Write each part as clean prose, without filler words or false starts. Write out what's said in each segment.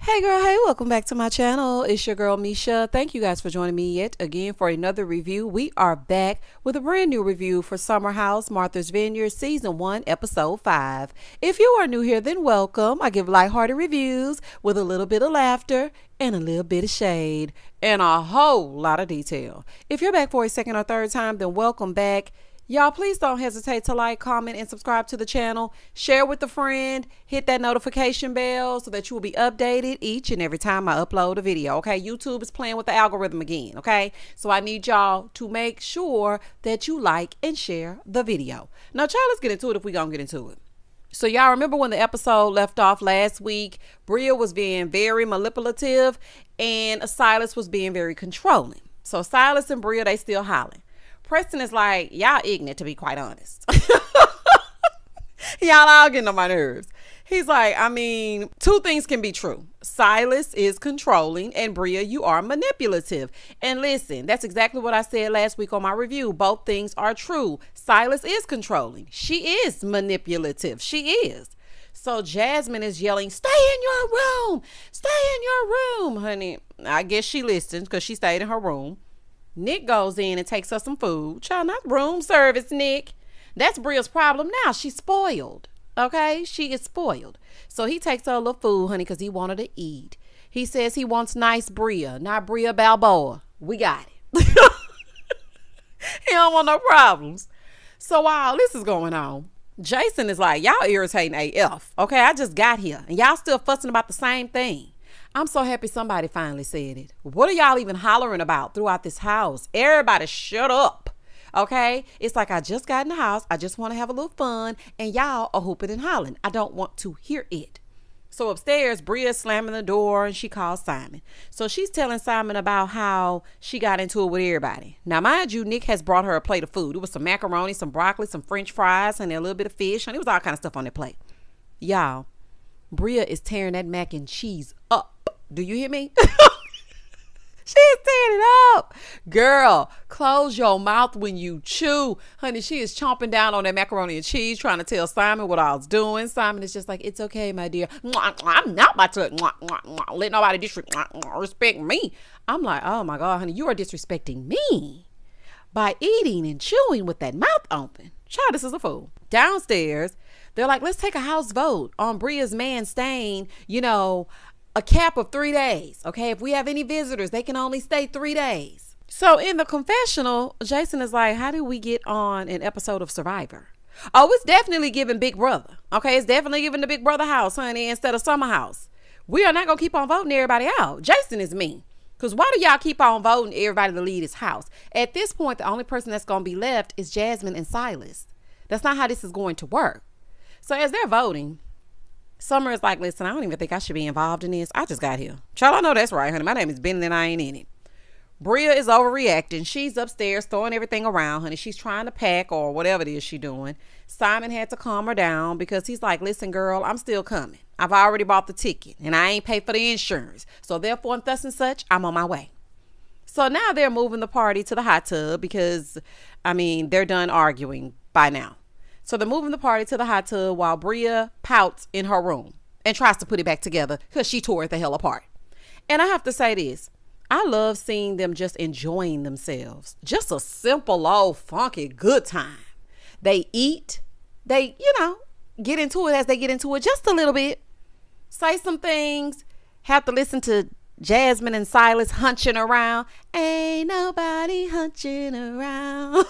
Hey girl, hey, welcome back to my channel. It's your girl Misha. Thank you guys for joining me yet again for another review. We are back with a brand new review for Summer House, Martha's Vineyard, Season 1, Episode 5. If you are new here, then welcome. I give lighthearted reviews with a little bit of laughter and a little bit of shade and a whole lot of detail. If you're back for a second or third time, then welcome back. Y'all, please don't hesitate to like, comment, and subscribe to the channel. Share with a friend. Hit that notification bell so that you will be updated each and every time I upload a video, okay? YouTube is playing with the algorithm again, okay? So I need y'all to make sure that you like and share the video. Now, child, let's get into it if we're going to get into it. So y'all remember when the episode left off last week, Bria was being very manipulative and Silas was being very controlling. So Silas and Bria, they still hollering. Preston is like, y'all ignorant, to be quite honest. Y'all all getting on my nerves. He's like, I mean, two things can be true. Silas is controlling and Bria, you are manipulative. And listen, that's exactly what I said last week on my review. Both things are true. Silas is controlling. She is manipulative. She is. So Jasmine is yelling, stay in your room. Stay in your room, honey. I guess she listens because she stayed in her room. Nick goes in and takes her some food. Child, not room service, Nick. That's Bria's problem now. She's spoiled. Okay? She is spoiled. So he takes her a little food, honey, because he wanted to eat. He says he wants nice Bria, not Bria Balboa. We got it. He don't want no problems. So while this is going on, Jason is like, y'all irritating AF. Okay? I just got here. And y'all still fussing about the same thing. I'm so happy somebody finally said it. What are y'all even hollering about throughout this house? Everybody shut up. Okay? It's like I just got in the house. I just want to have a little fun. And y'all are hooping and hollering. I don't want to hear it. So upstairs, Bria's slamming the door and she calls Simon. So she's telling Simon about how she got into it with everybody. Now, mind you, Nick has brought her a plate of food. It was some macaroni, some broccoli, some french fries, and a little bit of fish. And it was all kind of stuff on that plate. Y'all, Bria is tearing that mac and cheese up. Do you hear me? She's tearing it up. Girl, close your mouth when you chew. Honey, she is chomping down on that macaroni and cheese, trying to tell Simon what I was doing. Simon is just like, it's okay, my dear. I'm not about to let nobody disrespect me. I'm like, oh my God, honey, you are disrespecting me by eating and chewing with that mouth open. Child, this is a fool. Downstairs, they're like, let's take a house vote on Bria's man staying, a cap of 3 days. Okay, if we have any visitors, they can only stay 3 days. So in the confessional, Jason is like, how do we get on an episode of Survivor? Oh, it's definitely giving Big Brother. Okay, it's definitely giving the Big Brother house, honey, instead of Summer House. We are not going to keep on voting everybody out. Jason is me. Because why do y'all keep on voting everybody to lead his house? At this point, the only person that's going to be left is Jasmine and Silas. That's not how this is going to work. So as they're voting, Summer is like, listen, I don't even think I should be involved in this. I just got here. Child, I know that's right, honey. My name is Ben and I ain't in it. Bria is overreacting. She's upstairs throwing everything around, honey. She's trying to pack or whatever it is she's doing. Simon had to calm her down because he's like, listen, girl, I'm still coming. I've already bought the ticket and I ain't paid for the insurance. So therefore, and thus and such, I'm on my way. So now they're moving the party to the hot tub because, they're done arguing by now. So they're moving the party to the hot tub while Bria pouts in her room and tries to put it back together because she tore it the hell apart. And I have to say this. I love seeing them just enjoying themselves. Just a simple, old, funky, good time. They eat. They, get into it as they get into it just a little bit. Say some things. Have to listen to Jasmine and Silas hunching around. Ain't nobody hunching around.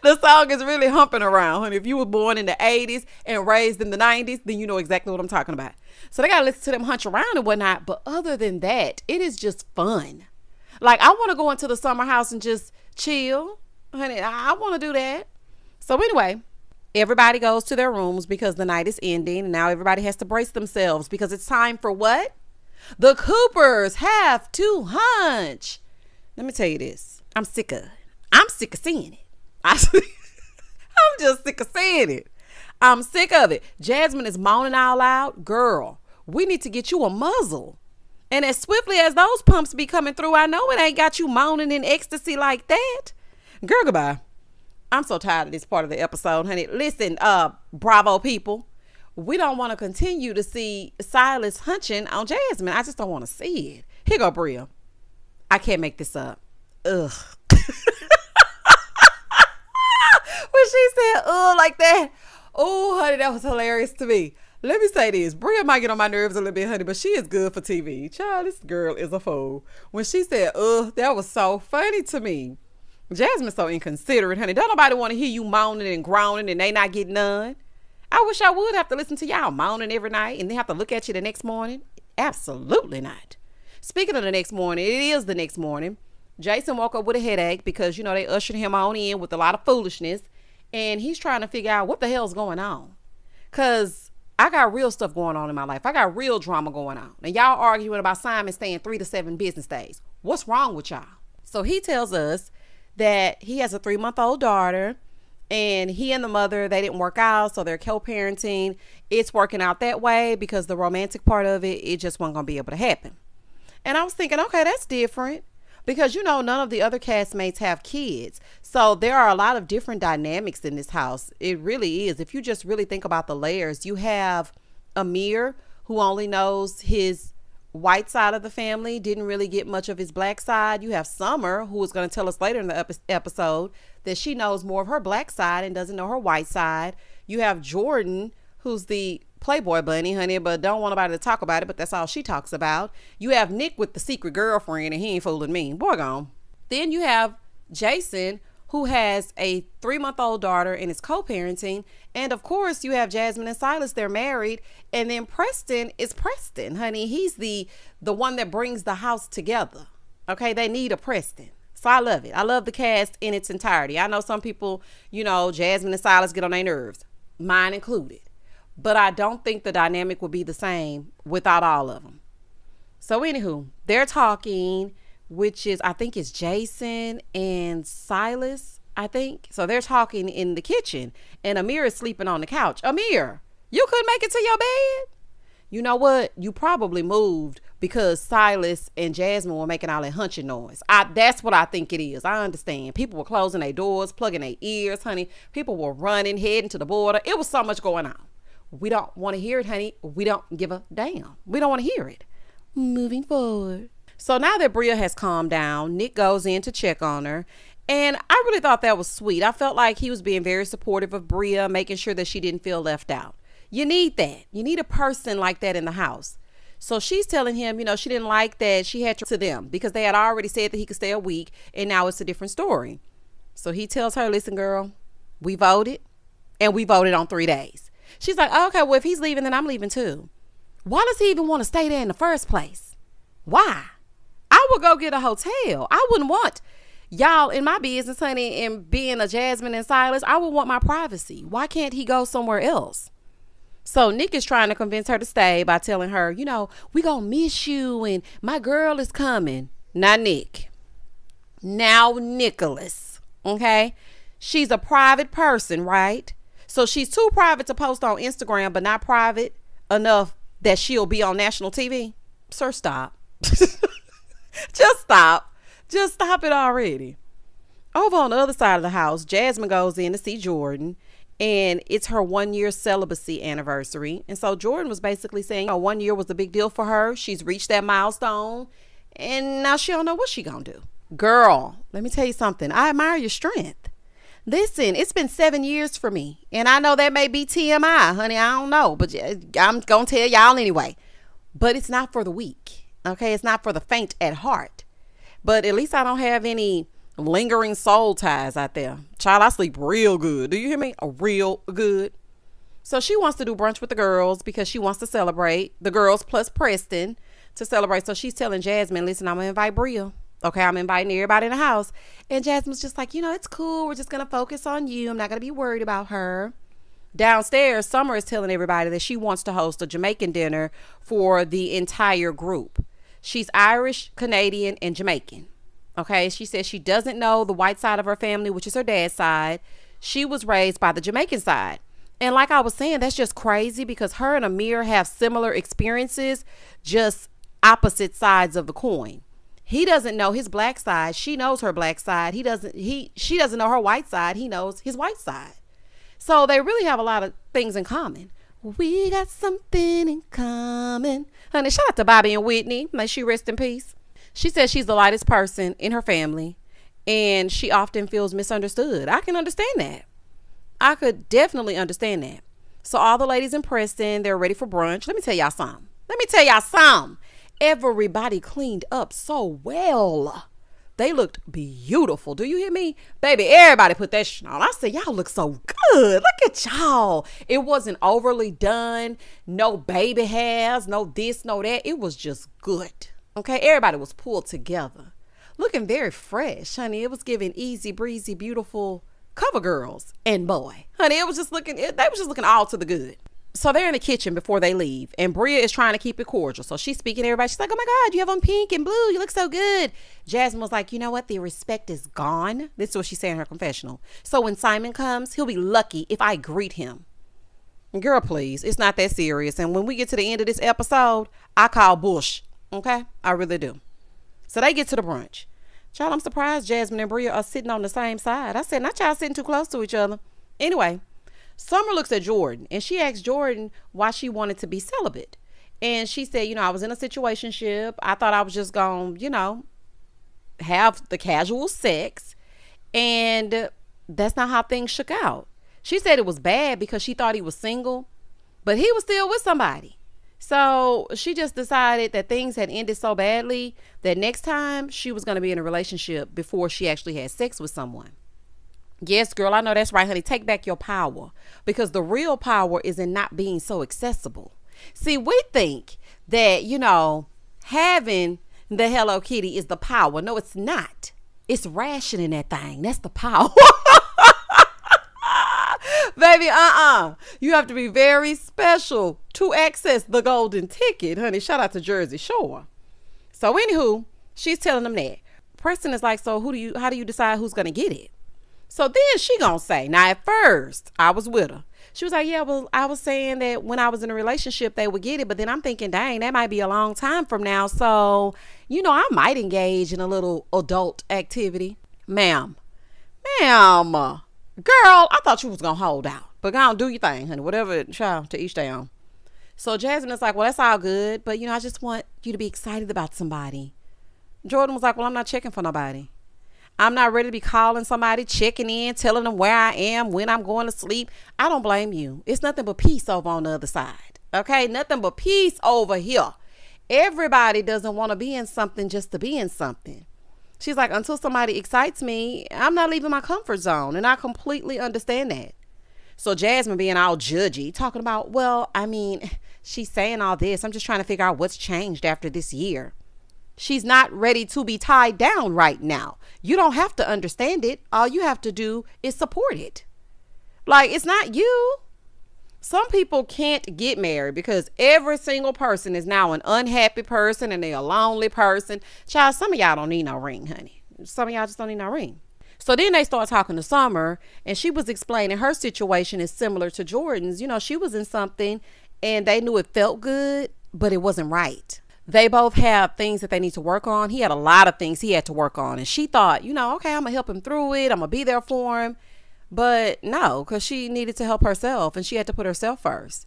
The song is really humping around, honey. If you were born in the 80s and raised in the 90s, then you know exactly what I'm talking about. So they got to listen to them hunch around and whatnot. But other than that, it is just fun. Like, I want to go into the summer house and just chill. Honey, I want to do that. So anyway, everybody goes to their rooms because the night is ending. And now everybody has to brace themselves because it's time for what? The Coopers have to hunch. Let me tell you this. I'm sick of seeing it. I'm just sick of seeing it. I'm sick of it. Jasmine is moaning out loud. Girl, we need to get you a muzzle. And as swiftly as those pumps be coming through, I know it ain't got you moaning in ecstasy like that. Girl, goodbye. I'm so tired of this part of the episode, honey. Listen, Bravo people. we don't want to continue to see Silas hunching on Jasmine. I just don't want to see it. Here go Bria. I can't make this up. Ugh. When she said ugh like that, oh honey, that was hilarious to me. Let me say this. Bria might get on my nerves a little bit, honey, but she is good for TV. Child, this girl is a fool. When she said ugh, that was so funny to me. Jasmine's so inconsiderate, honey. Don't nobody want to hear you moaning and groaning and they not getting none. I wish I would have to listen to y'all moaning every night and then have to look at you the next morning. Absolutely not. Speaking of the next morning, it is the next morning. Jason woke up with a headache because, they ushered him on in with a lot of foolishness. And he's trying to figure out what the hell's going on. Because I got real stuff going on in my life. I got real drama going on. And y'all arguing about Simon staying 3 to 7 business days. What's wrong with y'all? So he tells us that he has a 3-month-old daughter. And he and the mother, they didn't work out. So they're co-parenting. It's working out that way because the romantic part of it just wasn't going to be able to happen. And I was thinking, okay, that's different. Because, none of the other castmates have kids. So there are a lot of different dynamics in this house. It really is. If you just really think about the layers, you have Amir, who only knows his white side of the family, didn't really get much of his black side. You have Summer, who is going to tell us later in the episode that she knows more of her black side and doesn't know her white side. You have Jordan, who's the Playboy bunny, honey, but don't want nobody to talk about it, but that's all she talks about. You have Nick with the secret girlfriend, and he ain't fooling me. Boy, gone. Then you have Jason, who has a 3-month-old daughter and is co-parenting. And of course, you have Jasmine and Silas. They're married. And then Preston is Preston, honey. He's the one that brings the house together. Okay, they need a Preston. So I love it. I love the cast in its entirety. I know some people, Jasmine and Silas get on their nerves, mine included. But I don't think the dynamic will be the same without all of them. So anywho, they're talking, which is, I think it's Jason and Silas, I think. So they're talking in the kitchen and Amir is sleeping on the couch. Amir, you couldn't make it to your bed? You know what? You probably moved because Silas and Jasmine were making all that hunching noise. That's what I think it is. I understand. People were closing their doors, plugging their ears, honey. People were running, heading to the border. It was so much going on. We don't want to hear it, honey. We don't give a damn. We don't want to hear it. Moving forward. So now that Bria has calmed down, Nick goes in to check on her. And I really thought that was sweet. I felt like he was being very supportive of Bria, making sure that she didn't feel left out. You need that. You need a person like that in the house. So she's telling him, she didn't like that she had to them because they had already said that he could stay a week. And now it's a different story. So he tells her, listen, girl, we voted and we voted on 3 days. She's like, oh, okay, well, if he's leaving, then I'm leaving too. Why does he even want to stay there in the first place? Why? I would go get a hotel. I wouldn't want y'all in my business, honey, and being a Jasmine and Silas. I would want my privacy. Why can't he go somewhere else? So Nick is trying to convince her to stay by telling her, we gonna miss you and my girl is coming. Not Nick. Now Nicholas. Okay? She's a private person, right? So she's too private to post on Instagram, but not private enough that she'll be on national TV. Sir, stop. Just stop. Just stop it already. Over on the other side of the house, Jasmine goes in to see Jordan, and it's her 1-year celibacy anniversary. And so Jordan was basically saying, 1 year was a big deal for her. She's reached that milestone, and now she don't know what she gonna do. Girl, let me tell you something. I admire your strength. Listen, it's been 7 years for me. And I know that may be TMI, honey. I don't know. But I'm going to tell y'all anyway. But it's not for the weak. Okay? It's not for the faint at heart. But at least I don't have any lingering soul ties out there. Child, I sleep real good. Do you hear me? Real good. So she wants to do brunch with the girls because she wants to celebrate. The girls plus Preston to celebrate. So she's telling Jasmine, listen, I'm going to invite Bria. Okay, I'm inviting everybody in the house. And Jasmine's just like, it's cool. We're just going to focus on you. I'm not going to be worried about her. Downstairs, Summer is telling everybody that she wants to host a Jamaican dinner for the entire group. She's Irish, Canadian, and Jamaican. Okay, she says she doesn't know the white side of her family, which is her dad's side. She was raised by the Jamaican side. And like I was saying, that's just crazy because her and Amir have similar experiences, just opposite sides of the coin. He doesn't know his black side. She knows her black side. She doesn't know her white side. He knows his white side. So they really have a lot of things in common. We got something in common. Honey, shout out to Bobby and Whitney. May she rest in peace. She says she's the lightest person in her family, and she often feels misunderstood. I can understand that. I could definitely understand that. So all the ladies in Preston, they're ready for brunch. Let me tell y'all something. Everybody cleaned up so well. They looked beautiful. Do you hear me? Baby, everybody put that shit on. I said, y'all look so good. Look at y'all. It wasn't overly done. No baby hairs, no this, no that. It was just good. Okay, everybody was pulled together. Looking very fresh, honey. It was giving easy, breezy, beautiful cover girls and boy. Honey, they was just looking all to the good. So they're in the kitchen before they leave, and Bria is trying to keep it cordial. So she's speaking to everybody. She's like, oh my God, you have on pink and blue. You look so good. Jasmine was like, you know what? The respect is gone. This is what she's saying in her confessional. So when Simon comes, he'll be lucky if I greet him. Girl, please. It's not that serious. And when we get to the end of this episode, I call bush. Okay? I really do. So they get to the brunch. Child, I'm surprised Jasmine and Bria are sitting on the same side. I said, not y'all sitting too close to each other. Anyway, Summer looks at Jordan, and she asks Jordan why she wanted to be celibate. And she said, I was in a situationship. I thought I was just going to, have the casual sex. And that's not how things shook out. She said it was bad because she thought he was single, but he was still with somebody. So she just decided that things had ended so badly that next time she was going to be in a relationship before she actually had sex with someone. Yes, girl, I know that's right, honey. Take back your power, because the real power is in not being so accessible. See, we think that, having the Hello Kitty is the power. No, it's not. It's rationing that thing. That's the power. Baby, you have to be very special to access the golden ticket, honey. Shout out to Jersey Shore. So anywho, she's telling them that. Preston is like, so how do you decide who's going to get it? So then she gonna say, now at first I was with her. She was like, yeah, well, I was saying that when I was in a relationship, they would get it. But then I'm thinking, dang, that might be a long time from now. So, I might engage in a little adult activity. Ma'am, girl, I thought you was going to hold out. But go on, do your thing, honey. Whatever, child, to each their own. So Jasmine is like, well, that's all good. But, I just want you to be excited about somebody. Jordan was like, well, I'm not checking for nobody. I'm not ready to be calling somebody, checking in, telling them where I am, when I'm going to sleep. I don't blame you. It's nothing but peace over on the other side. Okay? Nothing but peace over here. Everybody doesn't want to be in something just to be in something. She's like, until somebody excites me, I'm not leaving my comfort zone. And I completely understand that. So Jasmine being all judgy, talking about, well, she's saying all this. I'm just trying to figure out what's changed after this year. She's not ready to be tied down right now. You don't have to understand it. All you have to do is support it. Like, it's not you. Some people can't get married because every single person is now an unhappy person and they're a lonely person. Child, some of y'all don't need no ring, honey. Some of y'all just don't need no ring. So then they start talking to Summer, and she was explaining her situation is similar to Jordan's. She was in something and they knew it felt good, but it wasn't right. They both have things that they need to work on. He had a lot of things he had to work on. And she thought, okay, I'm going to help him through it. I'm going to be there for him. But no, because she needed to help herself and she had to put herself first.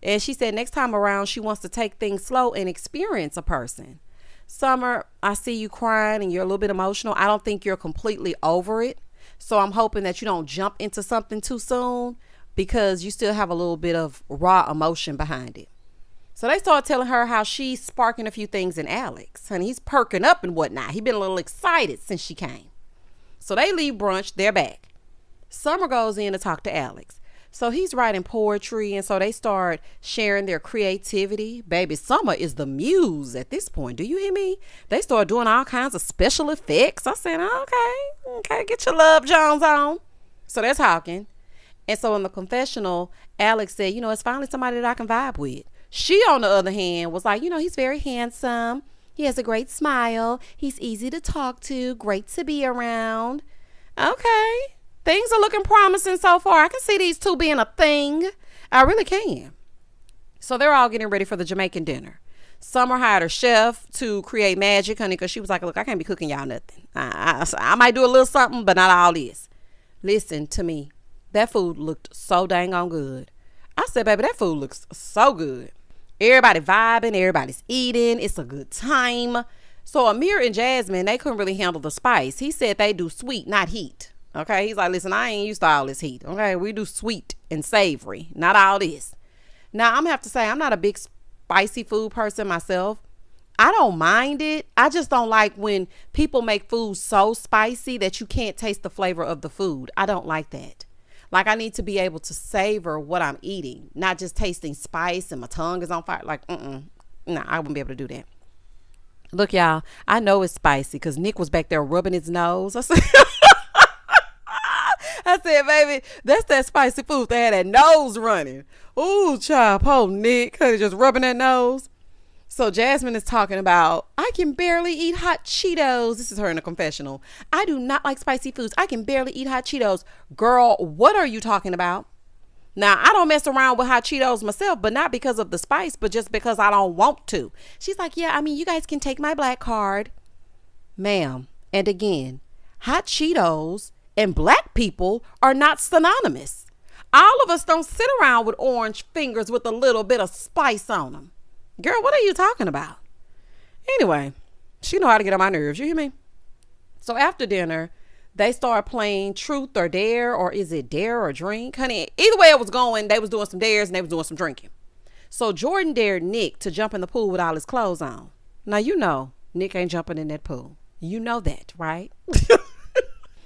And she said next time around, she wants to take things slow and experience a person. Summer, I see you crying and you're a little bit emotional. I don't think you're completely over it. So I'm hoping that you don't jump into something too soon because you still have a little bit of raw emotion behind it. So they started telling her how she's sparking a few things in Alex. Honey, he's perking up and whatnot. He's been a little excited since she came. So they leave brunch. They're back. Summer goes in to talk to Alex. So he's writing poetry. And so they start sharing their creativity. Baby, Summer is the muse at this point. Do you hear me? They start doing all kinds of special effects. I said, okay, get your Love Jones on. So they're talking. And so in the confessional, Alex said, it's finally somebody that I can vibe with. She, on the other hand, was like, he's very handsome. He has a great smile. He's easy to talk to. Great to be around. Okay. Things are looking promising so far. I can see these two being a thing. I really can. So they're all getting ready for the Jamaican dinner. Summer hired her chef to create magic, honey, because she was like, look, I can't be cooking y'all nothing. I might do a little something, but not all this. Listen to me. That food looked so dang on good. I said, baby, that food looks so good. Everybody vibing, everybody's eating. It's a good time. So Amir and Jasmine, they couldn't really handle the spice. He said they do sweet, not heat. Okay, he's like, listen, I ain't used to all this heat. Okay, we do sweet and savory, not all this. Now, I'm gonna have to say, I'm not a big spicy food person myself. I don't mind it. I just don't like when people make food so spicy that you can't taste the flavor of the food. I don't like that. Like, I need to be able to savor what I'm eating, not just tasting spice and my tongue is on fire. Like, nah, I wouldn't be able to do that. Look, y'all, I know it's spicy because Nick was back there rubbing his nose. I said, baby, that's that spicy food. They had that nose running. Ooh, child, poor Nick, just rubbing that nose. So Jasmine is talking about, I can barely eat hot Cheetos. This is her in a confessional. I do not like spicy foods. I can barely eat hot Cheetos. Girl, what are you talking about? Now, I don't mess around with hot Cheetos myself, but not because of the spice, but just because I don't want to. She's like, yeah, I mean, you guys can take my black card. Ma'am, and again, hot Cheetos and black people are not synonymous. All of us don't sit around with orange fingers with a little bit of spice on them. Girl, what are you talking about? Anyway, she know how to get on my nerves. You hear me? So after dinner, they start playing truth or dare, or is it dare or drink? Honey, either way it was going, they was doing some dares and they was doing some drinking. So Jordan dared Nick to jump in the pool with all his clothes on. Now, you know, Nick ain't jumping in that pool. You know that, right?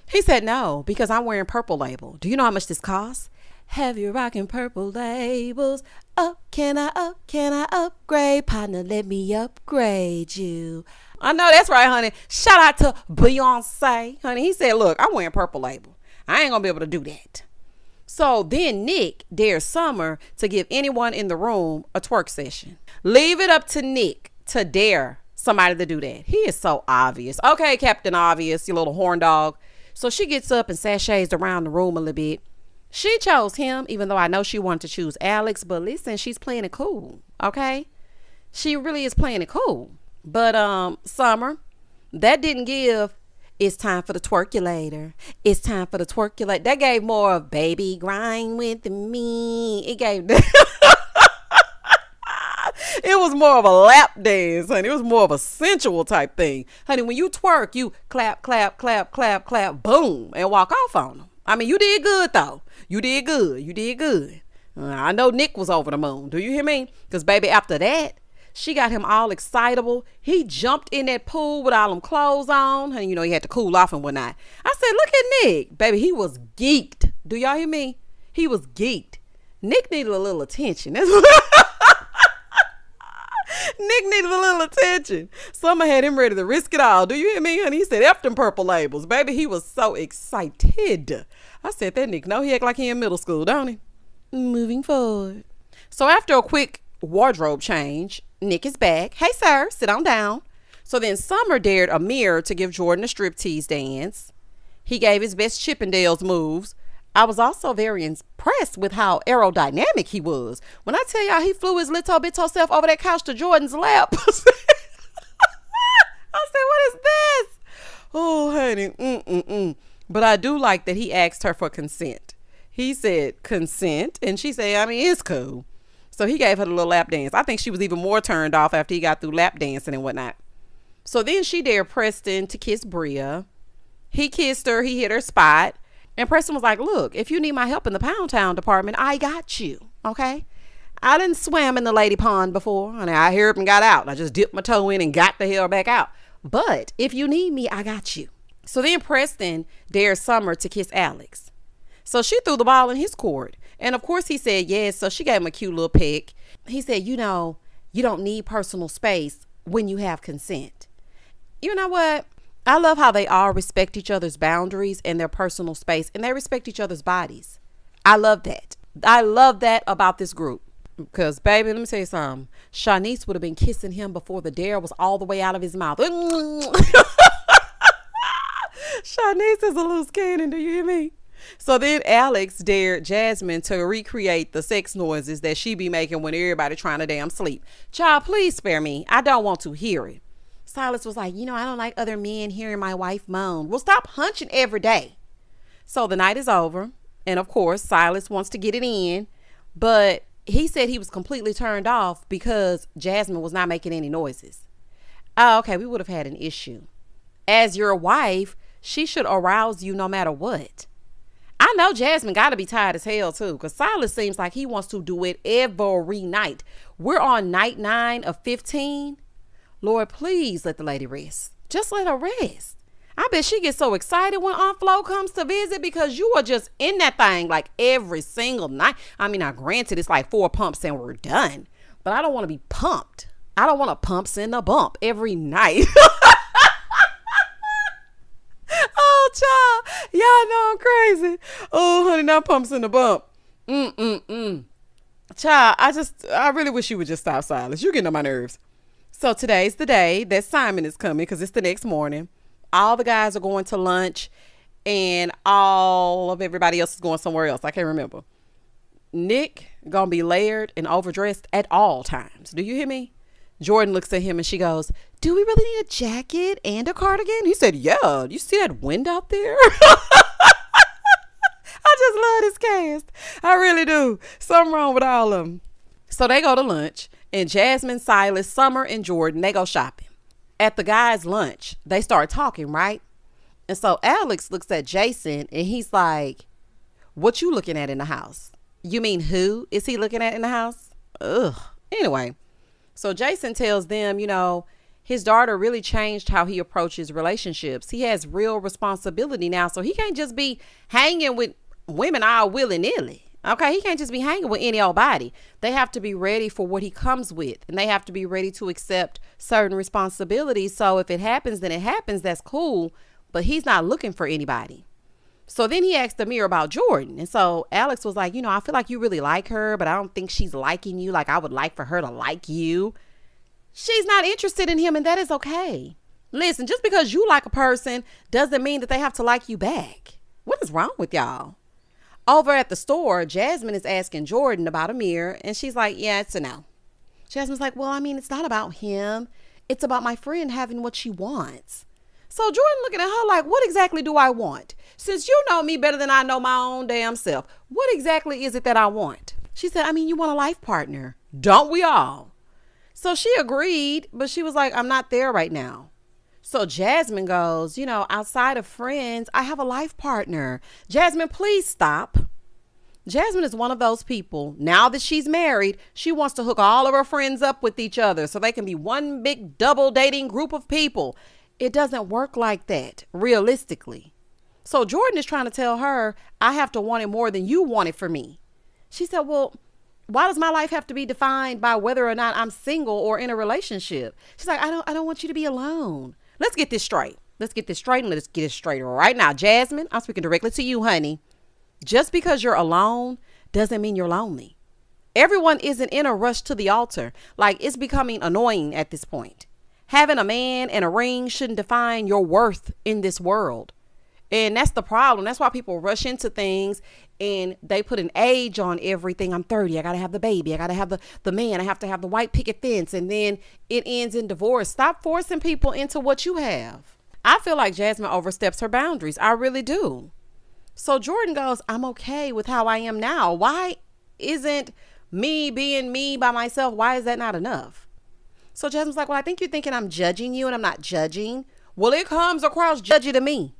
He said no, because I'm wearing Purple Label. Do you know how much this costs? Have you rocking Purple Labels? Can I upgrade? Partner, let me upgrade you. I know that's right, honey. Shout out to Beyonce. Honey, he said, look, I'm wearing Purple Label. I ain't gonna be able to do that. So then Nick dares Summer to give anyone in the room a twerk session. Leave it up to Nick to dare somebody to do that. He is so obvious. Okay, Captain Obvious, you little horn dog. So she gets up and sashays around the room a little bit. She chose him, even though I know she wanted to choose Alex. But listen, she's playing it cool, okay? She really is playing it cool. But Summer, that didn't give, it's time for the twerkulator. It's time for the twerkulator. That gave more of baby grind with me. It gave it was more of a lap dance, honey. It was more of a sensual type thing. Honey, when you twerk, you clap, clap, clap, clap, clap, boom, and walk off on them. I mean, you did good, though. You did good. You did good. I know Nick was over the moon. Do you hear me? Because, baby, after that, she got him all excitable. He jumped in that pool with all them clothes on. And, you know, he had to cool off and whatnot. I said, look at Nick. Baby, he was geeked. Do y'all hear me? He was geeked. Nick needed a little attention. That's what Nick needed a little attention. Summer had him ready to risk it all. Do you hear me, honey? He said, F them Purple Labels. Baby, he was so excited. I said, that Nick, no, he act like he in middle school, don't he? Moving forward. So after a quick wardrobe change, Nick is back. Hey, sir, sit on down. So then Summer dared Amir to give Jordan a striptease dance. He gave his best Chippendales moves. I was also very impressed with how aerodynamic he was. When I tell y'all he flew his little bittle self over that couch to Jordan's lap. I said, what is this? Oh, honey. But I do like that he asked her for consent. He said consent, and she said, I mean, it's cool. So he gave her the little lap dance. I think she was even more turned off after he got through lap dancing and whatnot. So then she dared Preston to kiss Bria. He kissed her. He hit her spot. And Preston was like, look, if you need my help in the Pound Town department, I got you. Okay. I didn't swam in the lady pond before. And I heard and got out. I just dipped my toe in and got the hell back out. But if you need me, I got you. So then Preston dared Summer to kiss Alex. So she threw the ball in his court. And of course he said yes. So she gave him a cute little peck. He said, you know, you don't need personal space when you have consent. You know what? I love how they all respect each other's boundaries and their personal space, and they respect each other's bodies. I love that. I love that about this group. Because, baby, let me tell you something. Shanice would have been kissing him before the dare was all the way out of his mouth. Shanice is a loose cannon. Do you hear me? So then Alex dared Jasmine to recreate the sex noises that she be making when everybody trying to damn sleep. Child, please spare me. I don't want to hear it. Silas was like, you know, I don't like other men hearing my wife moan. Well, stop hunching every day. So the night is over. And of course, Silas wants to get it in. But he said he was completely turned off because Jasmine was not making any noises. Oh, okay, we would have had an issue. As your wife, she should arouse you no matter what. I know Jasmine got to be tired as hell too, because Silas seems like he wants to do it every night. We're on night 9 of 15. Lord, please let the lady rest. Just let her rest. I bet she gets so excited when Aunt Flo comes to visit because you are just in that thing like every single night. I mean, now granted, it's like 4 pumps and we're done, but I don't want to be pumped. I don't want to pumps in a bump every night. Oh, child, y'all know I'm crazy. Oh, honey, not pumps in the bump. Child, I really wish you would just stop, Silas. You're getting on my nerves. So today's the day that Simon is coming because it's the next morning. All the guys are going to lunch and all of everybody else is going somewhere else. I can't remember. Nick gonna be layered and overdressed at all times. Do you hear me? Jordan looks at him and she goes, do we really need a jacket and a cardigan? He said, yeah. You see that wind out there? I just love this cast. I really do. Something wrong with all of them. So they go to lunch and Jasmine, Silas, Summer, and Jordan, they go shopping. At the guys' lunch, they start talking, right? And so Alex looks at Jason and he's like, what you looking at in the house? You mean who is he looking at in the house? Ugh. Anyway, so Jason tells them, his daughter really changed how he approaches relationships. He has real responsibility now, so he can't just be hanging with women all willy-nilly. Okay, he can't just be hanging with any old body. They have to be ready for what he comes with, and they have to be ready to accept certain responsibilities. So if it happens, then it happens. That's cool, but he's not looking for anybody. So then he asked Amir about Jordan. And so Alex was like, I feel like you really like her, but I don't think she's liking you like I would like for her to like you. She's not interested in him, and that is okay. Listen, just because you like a person doesn't mean that they have to like you back. What is wrong with y'all? Over at the store, Jasmine is asking Jordan about Amir, and she's like, yeah, it's a no. Jasmine's like, well, it's not about him. It's about my friend having what she wants. So Jordan looking at her like, what exactly do I want? Since you know me better than I know my own damn self, what exactly is it that I want? She said, you want a life partner. Don't we all? So she agreed, but she was like, I'm not there right now. So Jasmine goes, outside of friends, I have a life partner. Jasmine, please stop. Jasmine is one of those people. Now that she's married, she wants to hook all of her friends up with each other so they can be one big double dating group of people. It doesn't work like that, realistically. So Jordan is trying to tell her, I have to want it more than you want it for me. She said, well, why does my life have to be defined by whether or not I'm single or in a relationship? She's like, I don't want you to be alone. Let's get this straight. Let's get this straight and let's get it straight right now. Jasmine, I'm speaking directly to you, honey. Just because you're alone doesn't mean you're lonely. Everyone isn't in a rush to the altar. Like, it's becoming annoying at this point. Having a man and a ring shouldn't define your worth in this world. And that's the problem. That's why people rush into things and they put an age on everything. I'm 30. I got to have the baby. I got to have the man. I have to have the white picket fence. And then it ends in divorce. Stop forcing people into what you have. I feel like Jasmine oversteps her boundaries. I really do. So Jordan goes, I'm okay with how I am now. Why isn't me being me by myself? Why is that not enough? So Jasmine's like, well, I think you're thinking I'm judging you and I'm not judging. Well, it comes across judgy to me.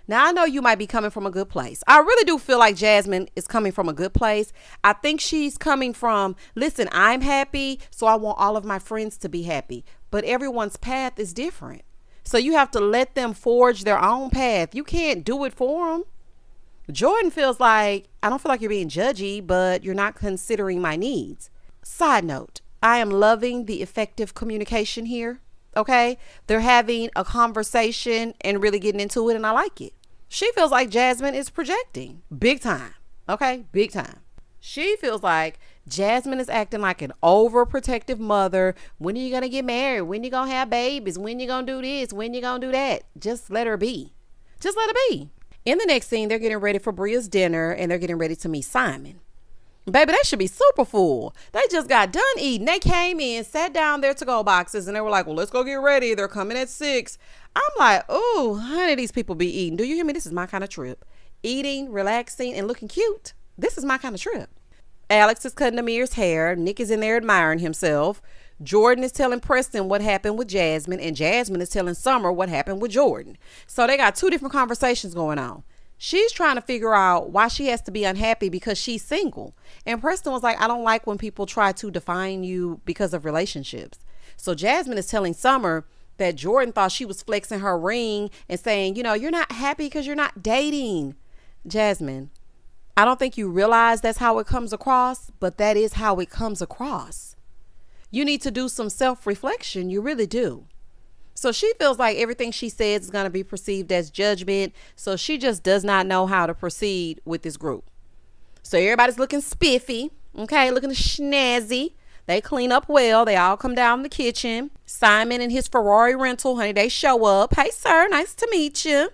Now, I know you might be coming from a good place. I really do feel like Jasmine is coming from a good place. I think she's coming from, listen, I'm happy, so I want all of my friends to be happy. But everyone's path is different. So you have to let them forge their own path. You can't do it for them. Jordan feels like, I don't feel like you're being judgy, but you're not considering my needs. Side note, I am loving the effective communication here. Okay? They're having a conversation and really getting into it, and I like it. She feels like Jasmine is projecting big time. Okay? Big time. She feels like Jasmine is acting like an overprotective mother. When are you going to get married? When you going to have babies? When you going to do this? When you going to do that? Just let her be. Just let her be. In the next scene, they're getting ready for Bria's dinner and they're getting ready to meet Simon. Baby, they should be super full. They just got done eating. They came in, sat down their to-go boxes, and they were like, well, let's go get ready. They're coming at 6. I'm like, oh, honey, these people be eating. Do you hear me? This is my kind of trip. Eating, relaxing, and looking cute. This is my kind of trip. Alex is cutting Amir's hair. Nick is in there admiring himself. Jordan is telling Preston what happened with Jasmine, and Jasmine is telling Summer what happened with Jordan. So they got two different conversations going on. She's trying to figure out why she has to be unhappy because she's single. And Preston was like, I don't like when people try to define you because of relationships. So Jasmine is telling Summer that Jordan thought she was flexing her ring and saying, you're not happy because you're not dating. Jasmine, I don't think you realize that's how it comes across, but that is how it comes across. You need to do some self-reflection. You really do. So she feels like everything she says is going to be perceived as judgment. So she just does not know how to proceed with this group. So everybody's looking spiffy. Okay, looking snazzy. They clean up well. They all come down the kitchen. Simon and his Ferrari rental, honey, they show up. Hey, sir, nice to meet you.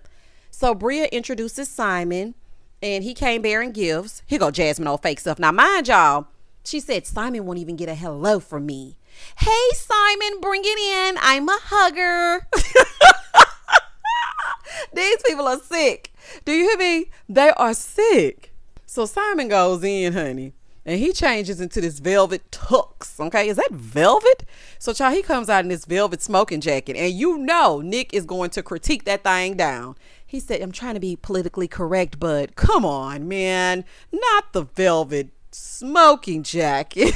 So Bria introduces Simon, and he came bearing gifts. Here go Jasmine, old fake stuff. Now, mind y'all, she said Simon won't even get a hello from me. Hey, Simon, bring it in. I'm a hugger. These people are sick. Do you hear me? They are sick. So Simon goes in, honey, and he changes into this velvet tux. Okay, is that velvet? So child, he comes out in this velvet smoking jacket, and Nick is going to critique that thing down. He said, I'm trying to be politically correct, but come on, man, not the velvet smoking jacket.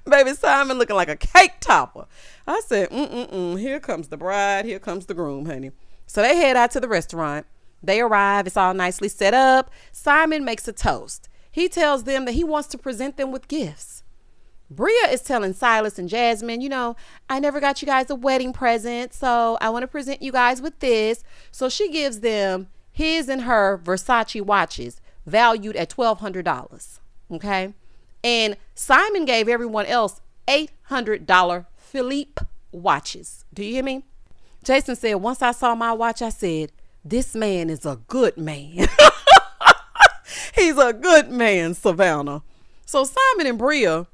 Baby Simon looking like a cake topper. I said, here comes the bride, here comes the groom, honey. So they head out to the restaurant. They arrive, it's all nicely set up. Simon makes a toast. He tells them that he wants to present them with gifts. Bria is telling Silas and Jasmine, I never got you guys a wedding present, so I want to present you guys with this. So she gives them his and her Versace watches valued at $1,200. Okay. And Simon gave everyone else $800 Philippe watches. Do you hear me? Jason said, once I saw my watch, I said, this man is a good man. He's a good man, Savannah. So Simon and Bria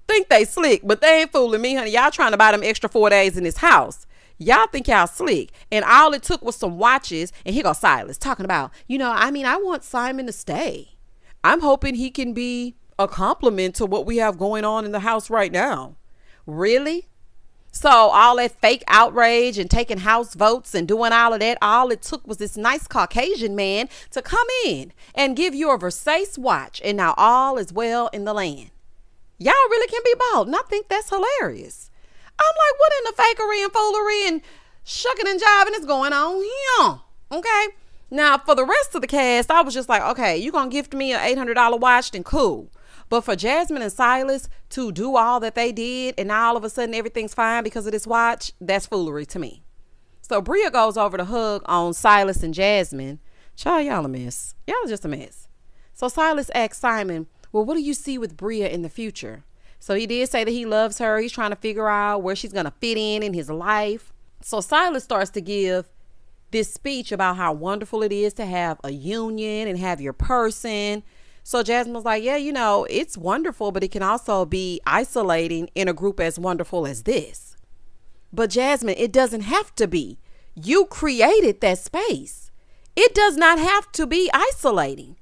think they slick, but they ain't fooling me, honey. Y'all trying to buy them extra 4 days in this house. Y'all think y'all slick. And all it took was some watches. And here goes Silas talking about, I want Simon to stay. I'm hoping he can be a compliment to what we have going on in the house right now. Really? So all that fake outrage and taking house votes and doing all of that, all it took was this nice Caucasian man to come in and give you a Versace watch. And now all is well in the land. Y'all really can be bald. And I think that's hilarious. I'm like, what in the fakery and foolery and shucking and jiving is going on here? Okay. Now, for the rest of the cast, I was just like, okay, you going to gift me an $800 watch, then cool. But for Jasmine and Silas to do all that they did and now all of a sudden everything's fine because of this watch, that's foolery to me. So Bria goes over to hug on Silas and Jasmine. Child, y'all a mess. Y'all are just a mess. So Silas asks Simon, well, what do you see with Bria in the future? So he did say that he loves her. He's trying to figure out where she's going to fit in his life. So Silas starts to give this speech about how wonderful it is to have a union and have your person. So Jasmine was like, yeah, it's wonderful, but it can also be isolating in a group as wonderful as this. But Jasmine, it doesn't have to be. You created that space. It does not have to be isolating.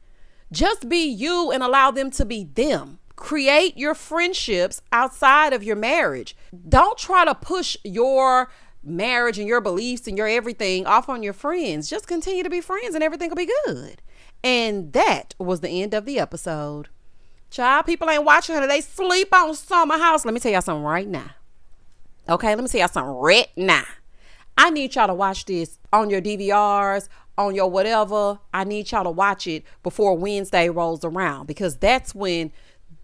Just be you and allow them to be them. Create your friendships outside of your marriage. Don't try to push your marriage and your beliefs and your everything off on your friends. Just continue to be friends and everything will be good. And that was the end of the episode. Child, people ain't watching her. They sleep on Summer House. Let me tell y'all something right now. Okay, let me tell y'all something right now. I need y'all to watch this on your DVRs, on your whatever. I need y'all to watch it before Wednesday rolls around because that's when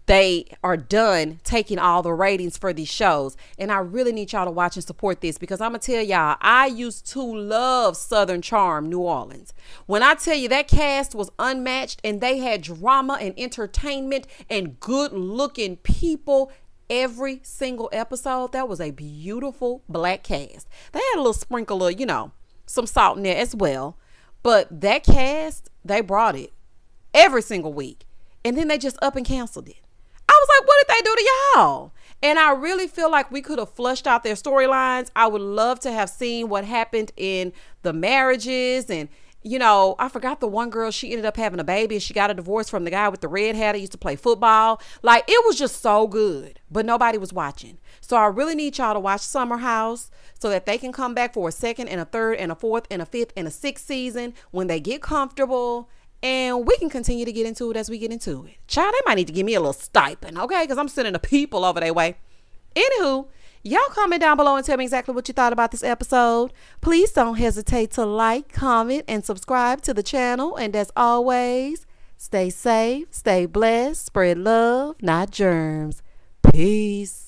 they are done taking all the ratings for these shows. And I really need y'all to watch and support this because I'm going to tell y'all, I used to love Southern Charm New Orleans. When I tell you that cast was unmatched and they had drama and entertainment and good looking people every single episode, that was a beautiful black cast. They had a little sprinkle of, some salt in there as well. But that cast, they brought it every single week. And then they just up and canceled it. I was like, what did they do to y'all? And I really feel like we could have flushed out their storylines. I would love to have seen what happened in the marriages and I forgot the one girl, she ended up having a baby and she got a divorce from the guy with the red hat that used to play football. Like, it was just so good, but nobody was watching. So I really need y'all to watch Summer House so that they can come back for a second and a third and a fourth and a fifth and a sixth season when they get comfortable, and we can continue to get into it as we get into it. Child, they might need to give me a little stipend, okay? Because I'm sending the people over their way. Anywho, y'all comment down below and tell me exactly what you thought about this episode. Please don't hesitate to like, comment, and subscribe to the channel. And as always, stay safe, stay blessed, spread love, not germs. Peace.